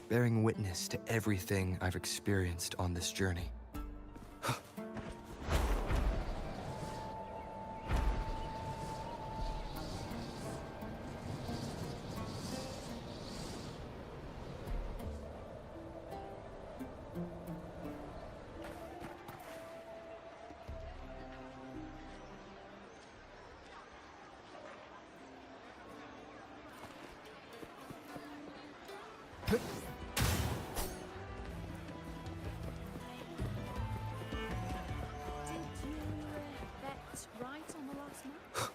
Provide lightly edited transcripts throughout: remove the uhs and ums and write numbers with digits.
bearing witness to everything I've experienced on this journey. Did you bet right on the last match?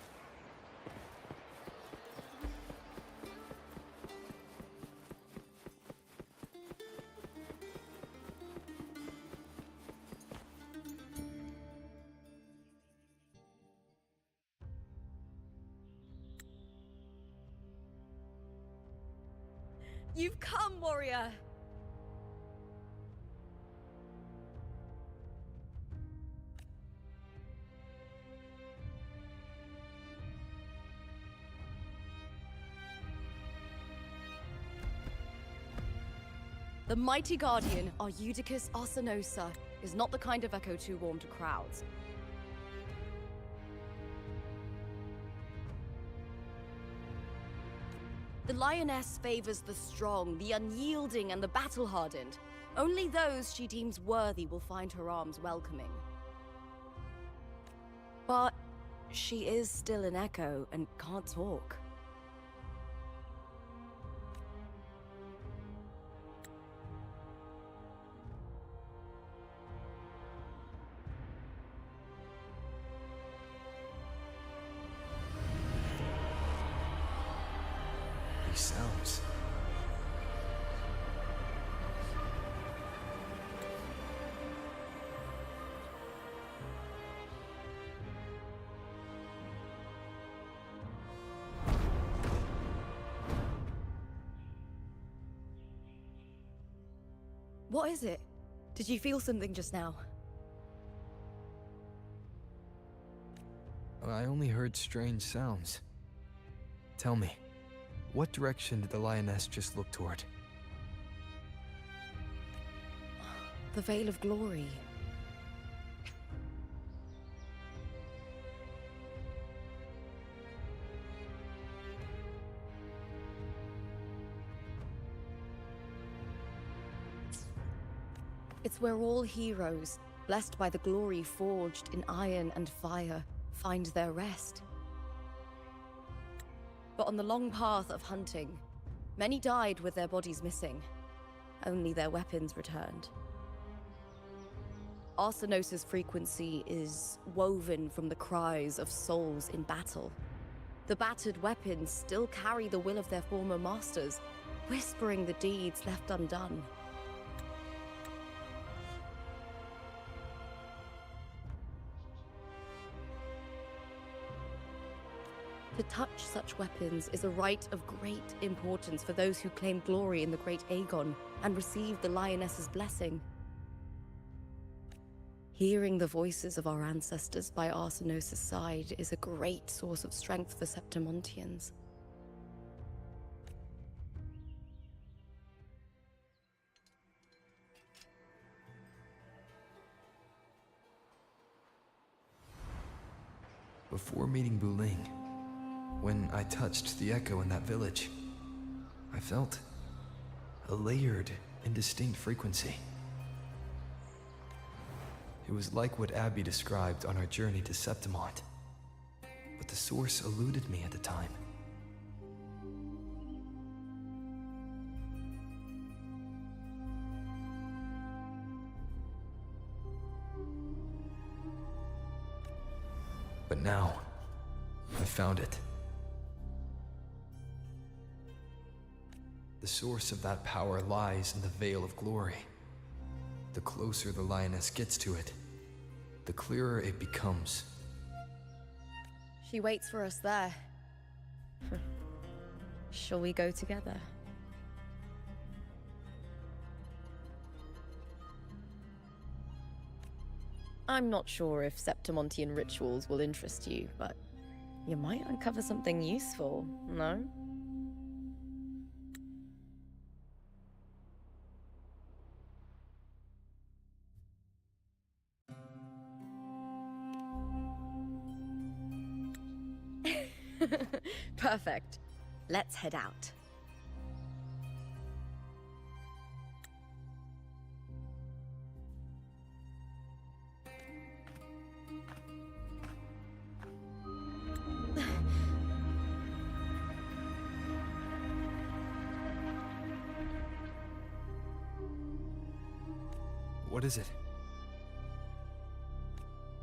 You've come, warrior! The mighty guardian, Arudicus Arsenosa, is not the kind of echo too warm to crowds. The lioness favors the strong, the unyielding, and the battle-hardened. Only those she deems worthy will find her arms welcoming. But she is still an echo and can't talk. These sounds. What is it? Did you feel something just now? I only heard strange sounds. Tell me, what direction did the lioness just look toward? The Veil of Glory. It's where all heroes, blessed by the glory forged in iron and fire, find their rest. But on the long path of hunting, many died with their bodies missing. Only their weapons returned. Arsenos's frequency is woven from the cries of souls in battle. The battered weapons still carry the will of their former masters, whispering the deeds left undone. To touch such weapons is a rite of great importance for those who claim glory in the great Aegon and receive the lioness's blessing. Hearing the voices of our ancestors by Arsenos' side is a great source of strength for Septimontians. Before meeting Buling, when I touched the echo in that village, I felt a layered, indistinct frequency. It was like what Abby described on our journey to Septimont, but the source eluded me at the time. But now, I found it. The source of that power lies in the Veil of Glory. The closer the lioness gets to it, the clearer it becomes. She waits for us there. Shall we go together? I'm not sure if Septimontian rituals will interest you, but you might uncover something useful, no? Perfect. Let's head out. What is it?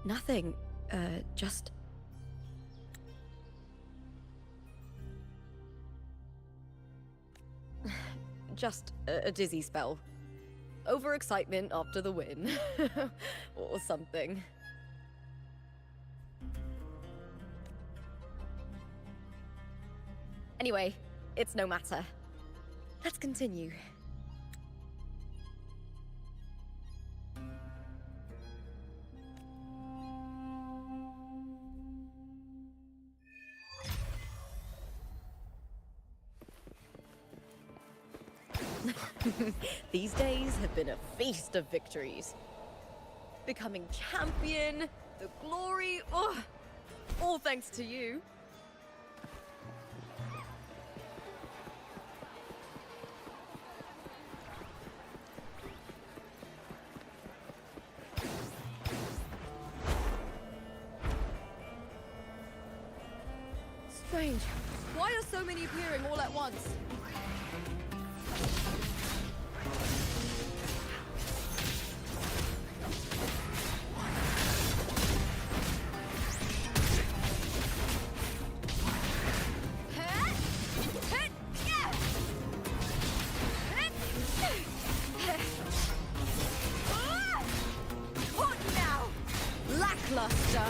Nothing. Just... just a dizzy spell. Overexcitement after the win. Or something. Anyway, it's no matter. Let's continue. These days have been a feast of victories. Becoming champion, the glory, oh, all thanks to you. Strange. Why are so many appearing all at once? Lackluster.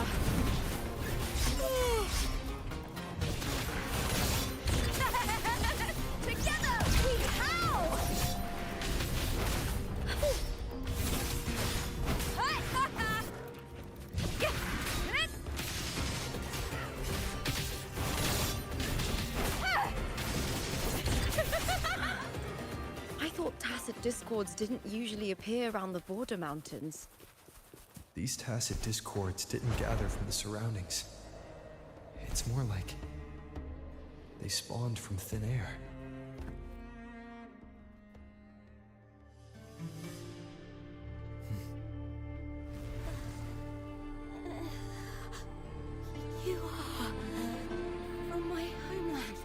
Together we howl! I thought tacit discords didn't usually appear around the border mountains. These tacit discords didn't gather from the surroundings. It's more like they spawned from thin air. You are from my homeland.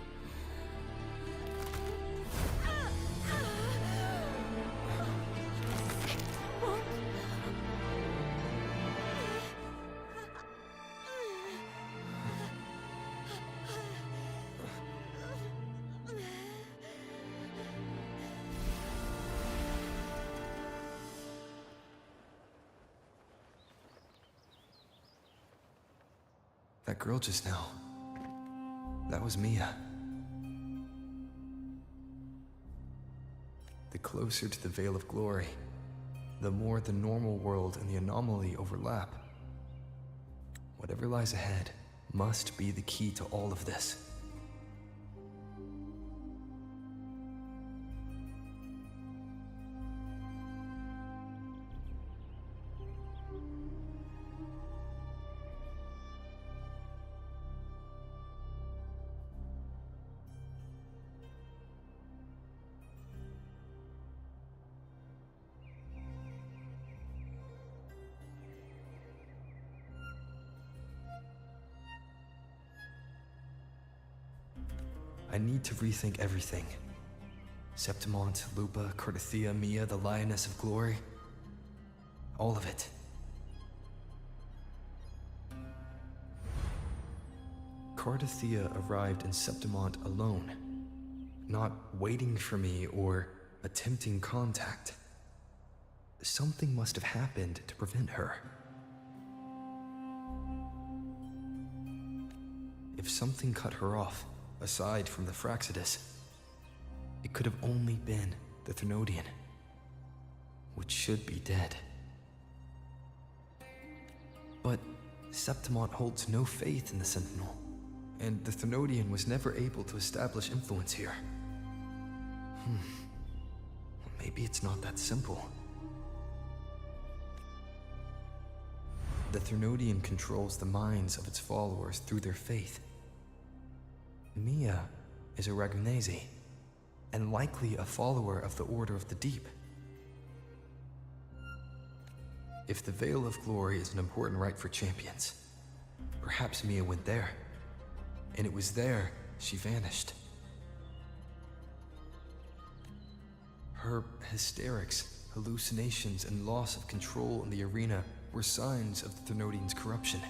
That girl just now. That was Mia. The closer to the Veil of Glory, the more the normal world and the anomaly overlap. Whatever lies ahead must be the key to all of this. I need to rethink everything. Septimont, Lupa, Cardathia, Mia, the Lioness of Glory. All of it. Cardathia arrived in Septimont alone, not waiting for me or attempting contact. Something must have happened to prevent her. If something cut her off, aside from the Fraxidus, it could have only been the Thenodian, which should be dead. But Septimont holds no faith in the Sentinel, and the Thenodian was never able to establish influence here. Maybe it's not that simple. The Thenodian controls the minds of its followers through their faith. Mia is a Ragunese, and likely a follower of the Order of the Deep. If the Veil of Glory is an important rite for champions, perhaps Mia went there, and it was there she vanished. Her hysterics, hallucinations, and loss of control in the arena were signs of the Thermodians' corruption.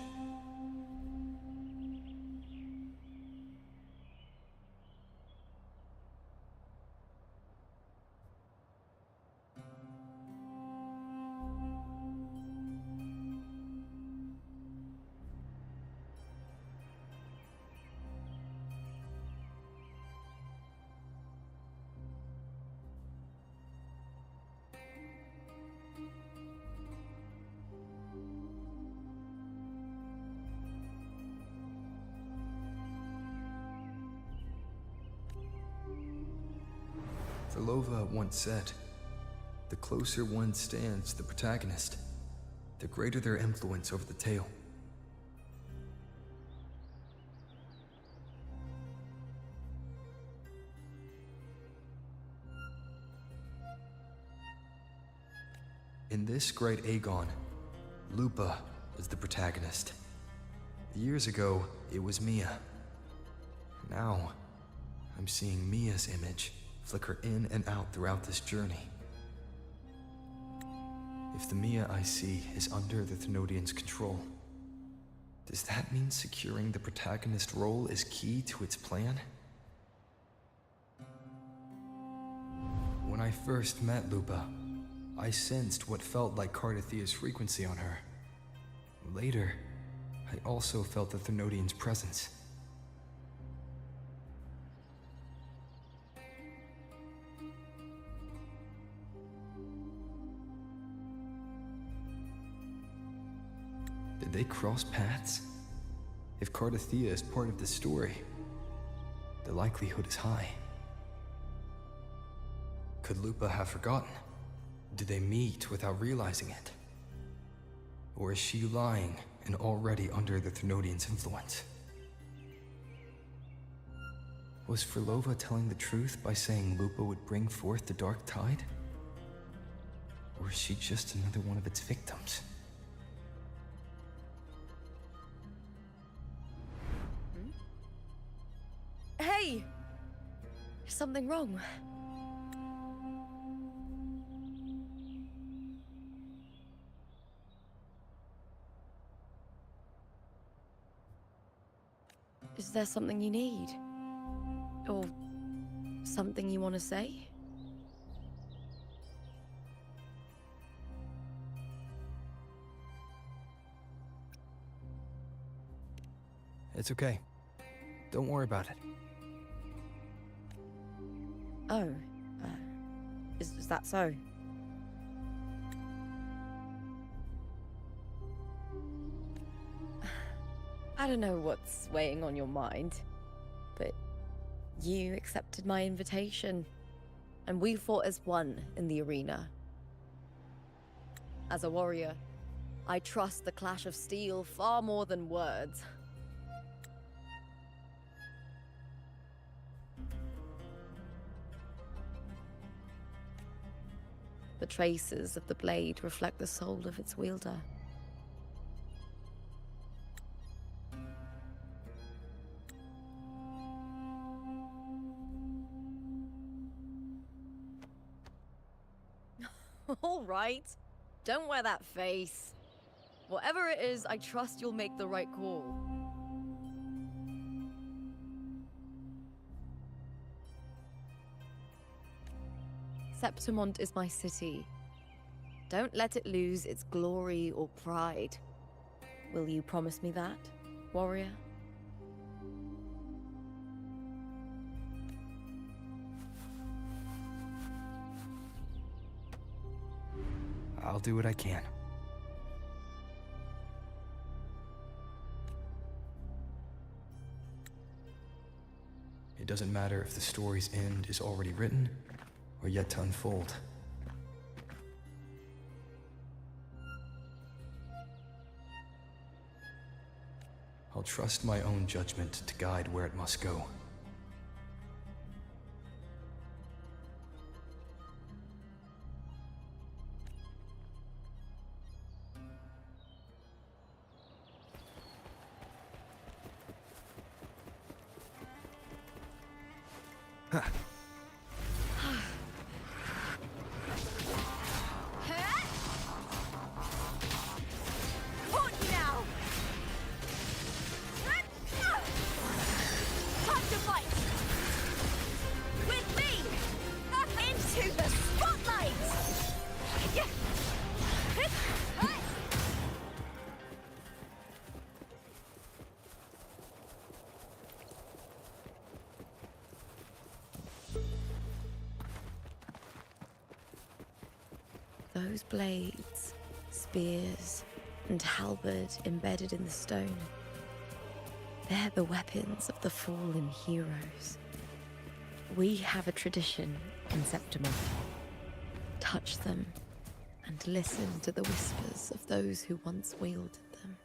Vlova once said, "The closer one stands to the protagonist, the greater their influence over the tale." In this great Aegon, Lupa is the protagonist. Years ago, it was Mia. Now, I'm seeing Mia's image flicker in and out throughout this journey. If the Mia I see is under the Thermodians' control, does that mean securing the protagonist role is key to its plan? When I first met Lupa, I sensed what felt like Cardathia's frequency on her. Later, I also felt the Thermodians' presence. Did they cross paths? If Cardathia is part of the story, the likelihood is high. Could Lupa have forgotten? Did they meet without realizing it? Or is she lying and already under the Thermodians' influence? Was Vlova telling the truth by saying Lupa would bring forth the Dark Tide? Or is she just another one of its victims? Hey! Is something wrong? Is there something you need? Or something you want to say? It's okay. Don't worry about it. Oh, is that so? I don't know what's weighing on your mind, but you accepted my invitation, and we fought as one in the arena. As a warrior, I trust the clash of steel far more than words. The traces of the blade reflect the soul of its wielder. All right. Don't wear that face. Whatever it is, I trust you'll make the right call. Septimont is my city. Don't let it lose its glory or pride. Will you promise me that, warrior? I'll do what I can. It doesn't matter if the story's end is already written or yet to unfold. I'll trust my own judgment to guide where it must go. Caught you now! Time to fight! With me! Into the spotlight! Those blades, spears, and halberd embedded in the stone. They're the weapons of the fallen heroes. We have a tradition in Septimon. Touch them and listen to the whispers of those who once wielded them.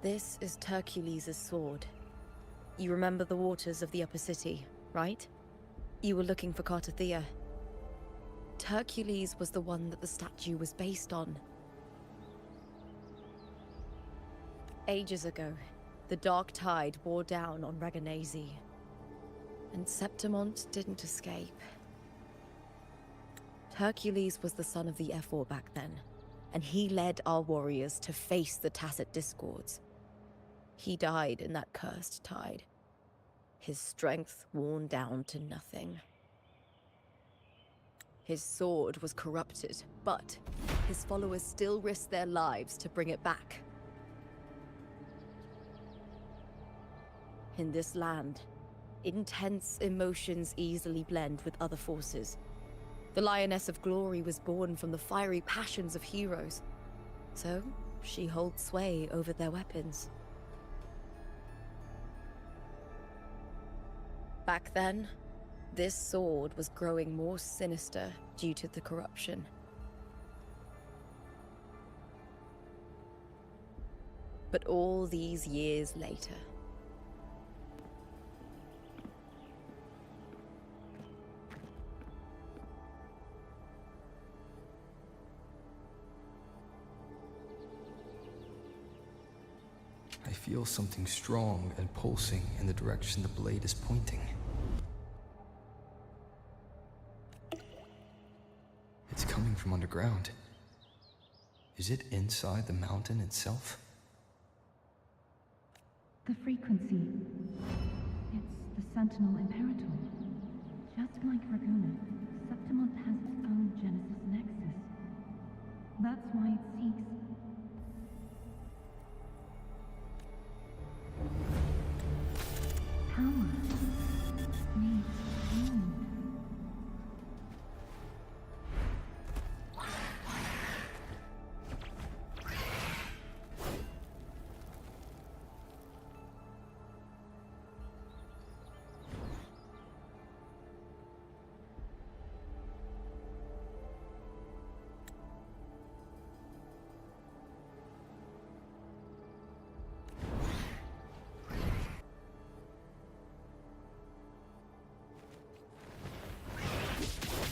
This is Hercules' sword. You remember the waters of the upper city, right? You were looking for Cartathea. Hercules was the one that the statue was based on. Ages ago, the dark tide wore down on Raganesi, and Septimont didn't escape. Hercules was the son of the Ephor back then, and he led our warriors to face the Tacit Discords. He died in that cursed tide, his strength worn down to nothing. His sword was corrupted, but his followers still risked their lives to bring it back. In this land, intense emotions easily blend with other forces. The Lioness of Glory was born from the fiery passions of heroes, so she holds sway over their weapons. Back then, this sword was growing more sinister due to the corruption. But all these years later, I feel something strong and pulsing in the direction the blade is pointing. It's coming from underground. Is it inside the mountain itself? The frequency. It's the Sentinel Imperator. Just like Raguna, Septimont has its own Genesis Nexus. That's why it seeks... power. Needs pain.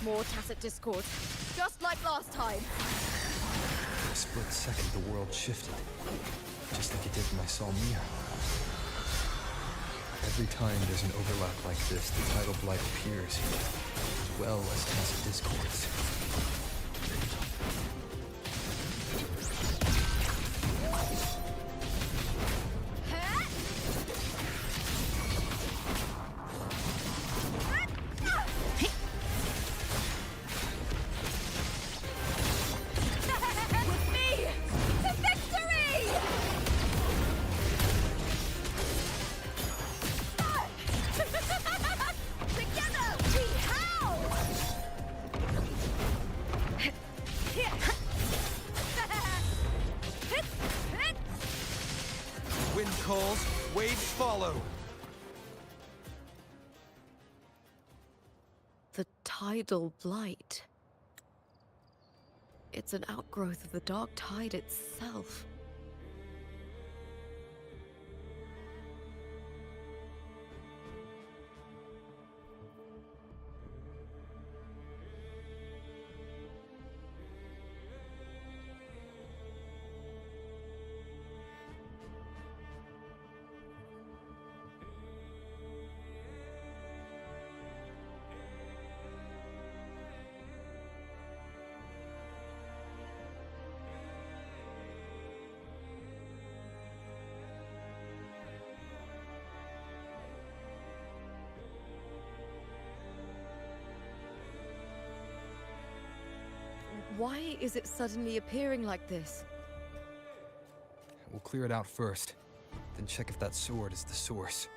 More tacit discord. Just like last time. For a split second, the world shifted. Just like it did when I saw Mia. Every time there's an overlap like this, the tidal blight appears, as well as tacit discords. Wind calls, waves follow. The tidal blight. It's an outgrowth of the dark tide itself. Why is it suddenly appearing like this? We'll clear it out first, then check if that sword is the source.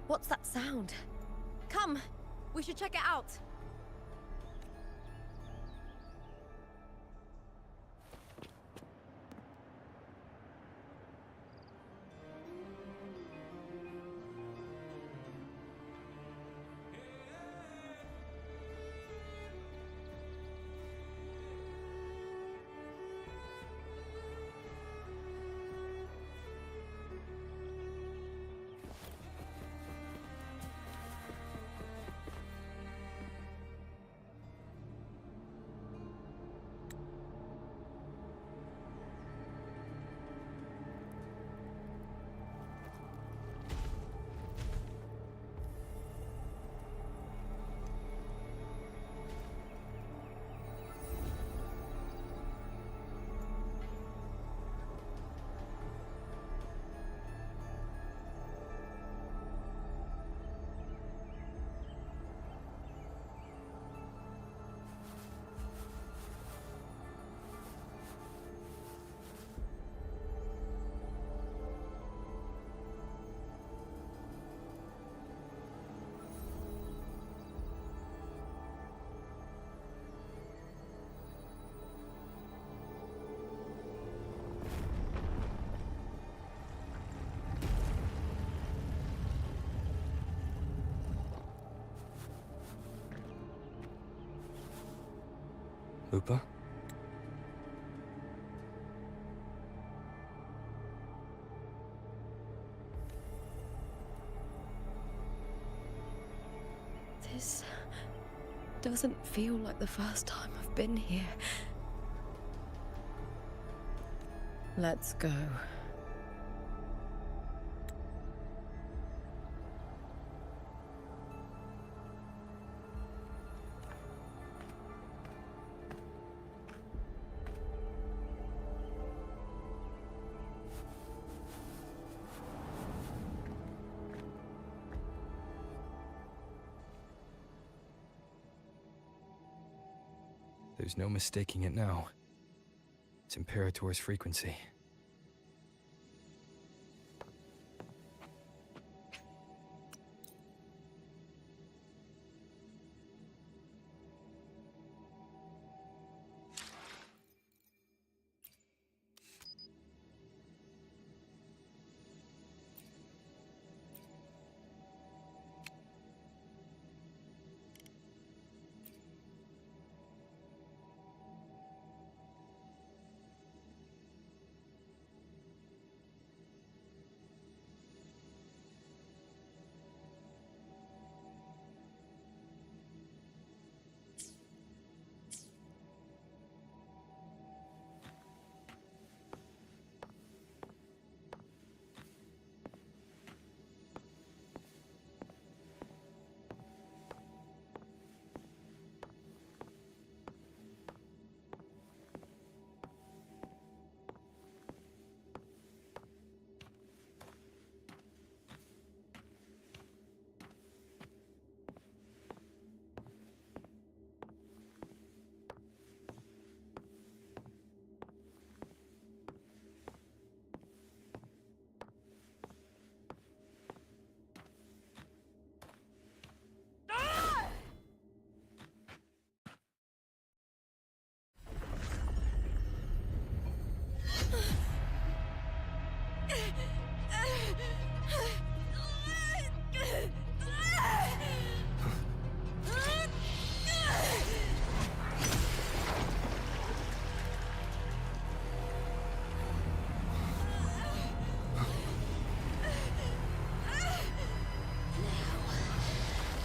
What's that sound? Come, we should check it out. Lupa? This doesn't feel like the first time I've been here. Let's go. There's no mistaking it now. It's Imperator's frequency.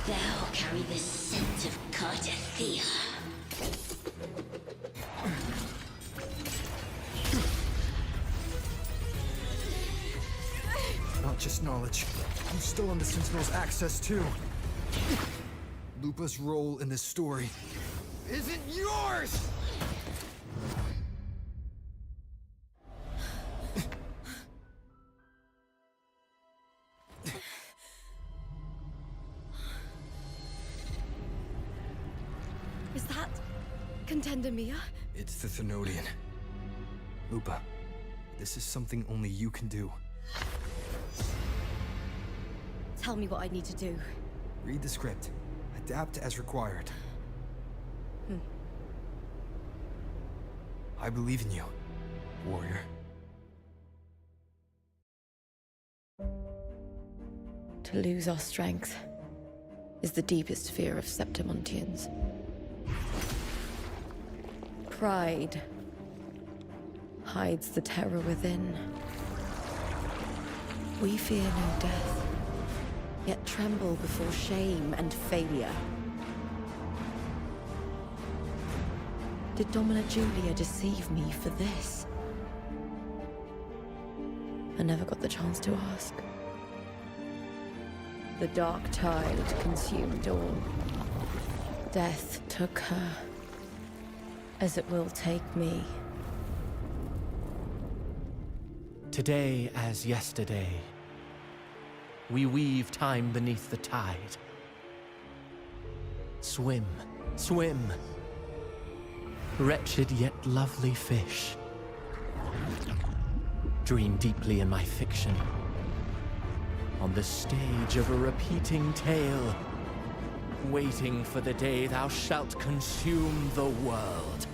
Thou carry the scent of Cardathia. Not just knowledge. You stolen the Sentinel's access too. Lupa's role in this story isn't yours! Is that Contender Mia? It's the Thenodian. Lupa, this is something only you can do. Tell me what I need to do. Read the script. Adapt as required. I believe in you, warrior. To lose our strength is the deepest fear of Septimontians. Pride hides the terror within. We fear no death, yet tremble before shame and failure. Did Domina Julia deceive me for this? I never got the chance to ask. The dark tide consumed all. Death took her, as it will take me. Today as yesterday, we weave time beneath the tide. Swim, swim, wretched yet lovely fish. Dream deeply in my fiction, on the stage of a repeating tale, waiting for the day thou shalt consume the world.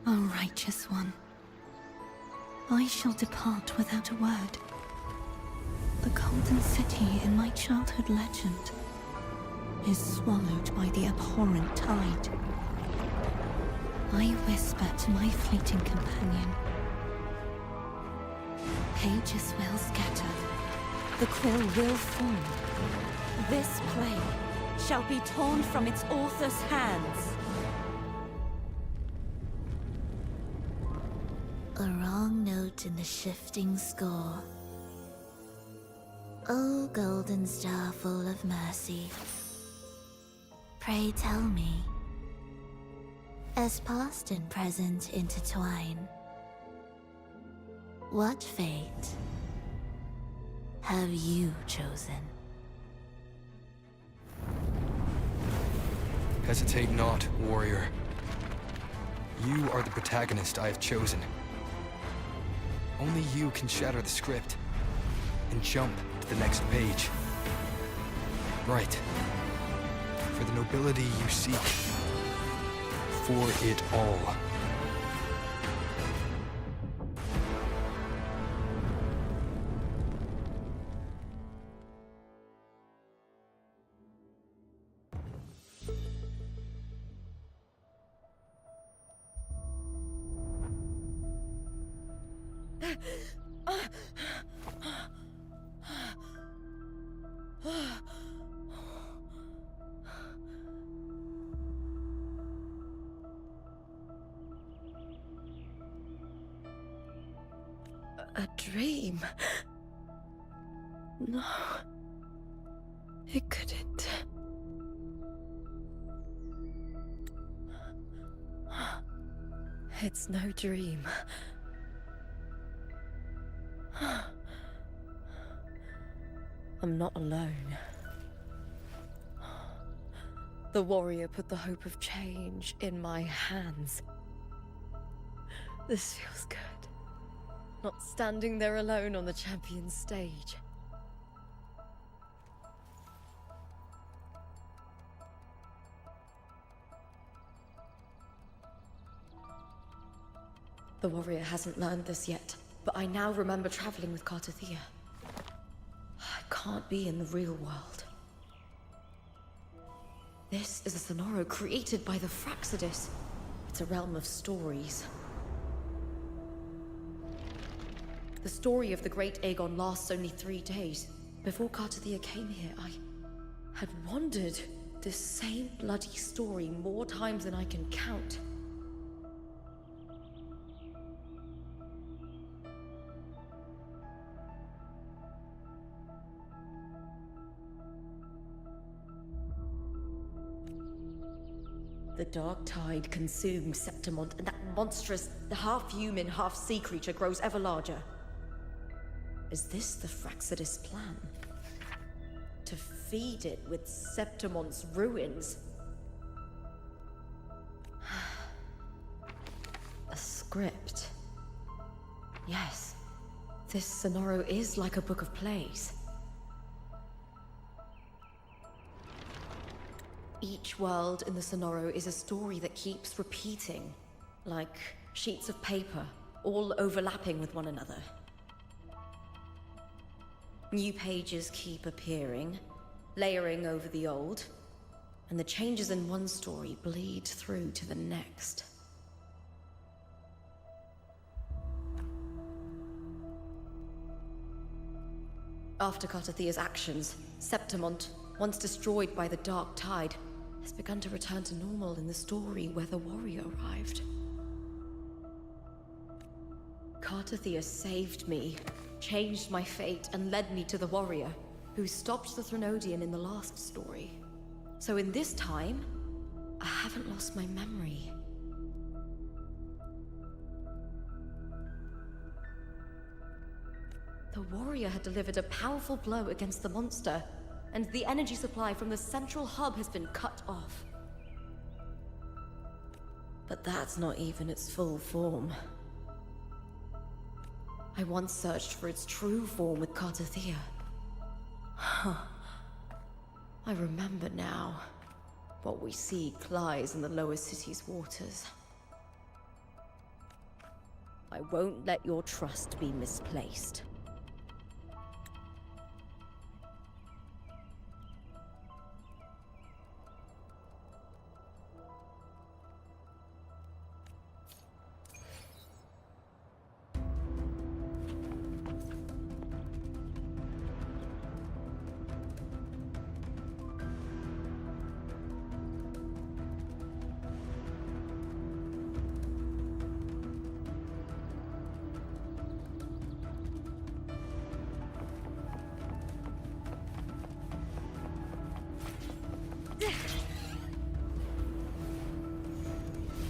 O righteous one, I shall depart without a word. The golden city in my childhood legend is swallowed by the abhorrent tide. I whisper to my fleeting companion. Pages will scatter. The quill will form. This play shall be torn from its author's hands. A wrong note in the shifting score. O golden star full of mercy, pray tell me, as past and present intertwine, what fate have you chosen? Hesitate not, warrior. You are the protagonist I have chosen. Only you can shatter the script and jump to the next page. Right. For the nobility you seek. For it all. A dream? No. It couldn't. It's no dream. I'm not alone. The warrior put the hope of change in my hands. This feels good. Not standing there alone on the champion's stage. The warrior hasn't learned this yet, but I now remember traveling with Cartathea. I can't be in the real world. This is a Sonoro created by the Fraxidus. It's a realm of stories. The story of the Great Aegon lasts only 3 days. Before Cartathea came here, I had wandered this same bloody story more times than I can count. The dark tide consumes Septimont, and that monstrous, half-human, half-sea creature grows ever larger. Is this the Fraxidus plan? To feed it with Septimont's ruins? A script. Yes, this Sonoro is like a book of plays. Each world in the Sonoro is a story that keeps repeating, like sheets of paper, all overlapping with one another. New pages keep appearing, layering over the old, and the changes in one story bleed through to the next. After Cartathea's actions, Septimont, once destroyed by the dark tide, has begun to return to normal in the story where the warrior arrived. Cartathea saved me, changed my fate, and led me to the warrior, who stopped the Threnodian in the last story. So in this time, I haven't lost my memory. The warrior had delivered a powerful blow against the monster, and the energy supply from the central hub has been cut off. But that's not even its full form. I once searched for its true form with Cartathea. Huh. I remember now. What we seek lies in the lower city's waters. I won't let your trust be misplaced.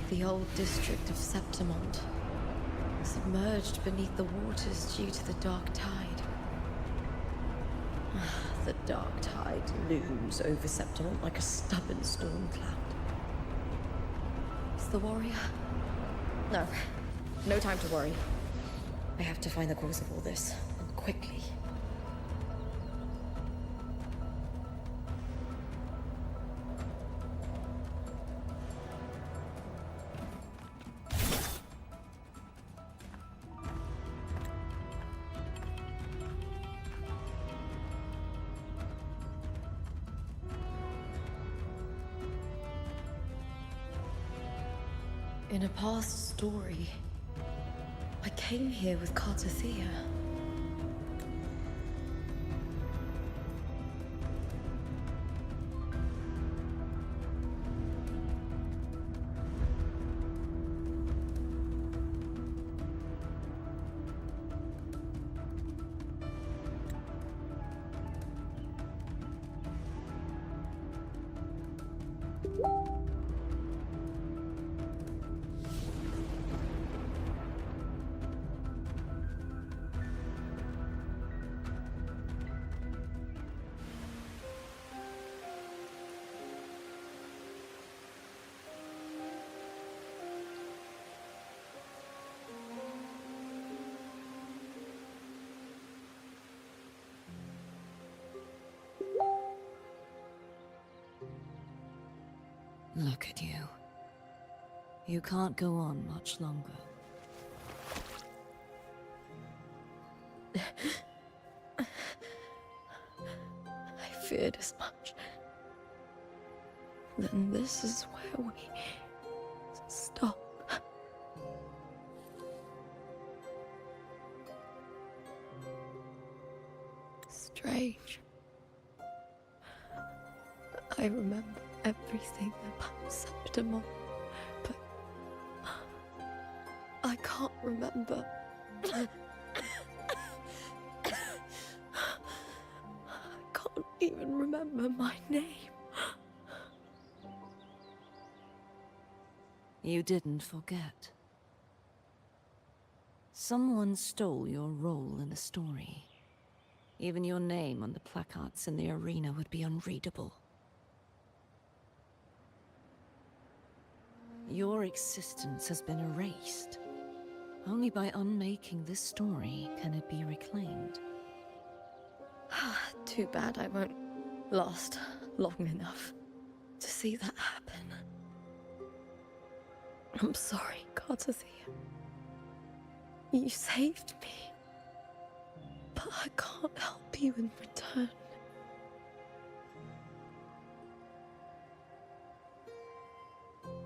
The old district of Septimont, submerged beneath the waters due to the dark tide. The dark tide looms over Septimont like a stubborn storm cloud. the warrior? No. No time to worry. I have to find the cause of all this, and quickly. In a past story, I came here with Cartathea. Look at you. You can't go on much longer. I feared as much. Then this is where we stop. Strange. I remember everything about Septimon, but I can't remember. I can't even remember my name. You didn't forget. Someone stole your role in the story. Even your name on the placards in the arena would be unreadable. Your existence has been erased. Only by unmaking this story can it be reclaimed. Too bad I won't last long enough to see that happen. I'm sorry, Cartathea. You saved me, but I can't help you in return.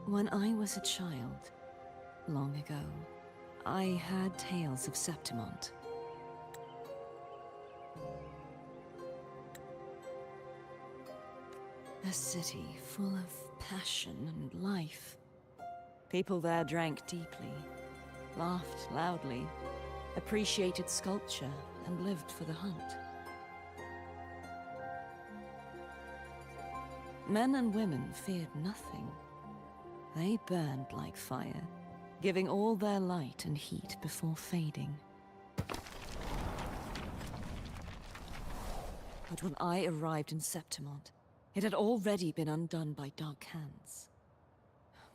When I was a child, long ago, I had tales of Septimont. A city full of passion and life. People there drank deeply, laughed loudly, appreciated sculpture, and lived for the hunt. Men and women feared nothing. They burned like fire, giving all their light and heat before fading. But when I arrived in Septimont, it had already been undone by dark hands.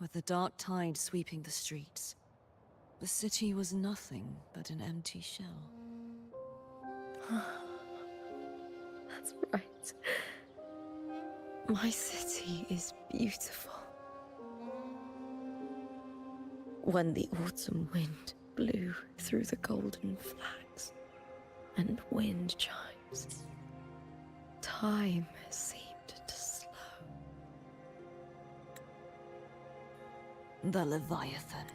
With the dark tide sweeping the streets, the city was nothing but an empty shell. That's right. My city is beautiful. When the autumn wind blew through the golden flags and wind chimes, time seemed to slow. The Leviathan.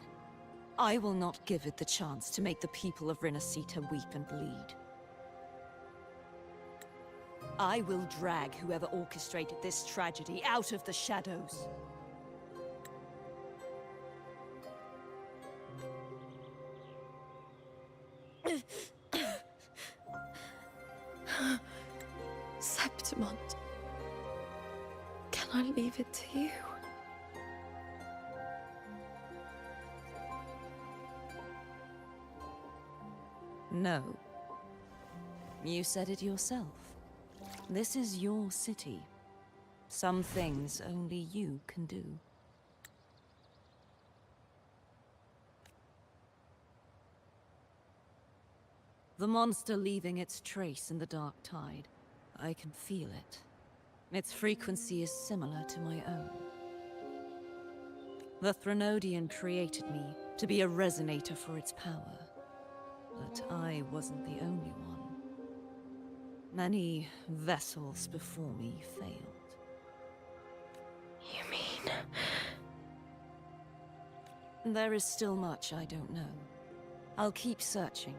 I will not give it the chance to make the people of Renacita weep and bleed. I will drag whoever orchestrated this tragedy out of the shadows. Septimont, can I leave it to you? No. You said it yourself. This is your city. Some things only you can do. The monster leaving its trace in the dark tide. I can feel it. Its frequency is similar to my own. The Threnodian created me to be a resonator for its power. But I wasn't the only one. Many vessels before me failed. You mean... There is still much I don't know. I'll keep searching,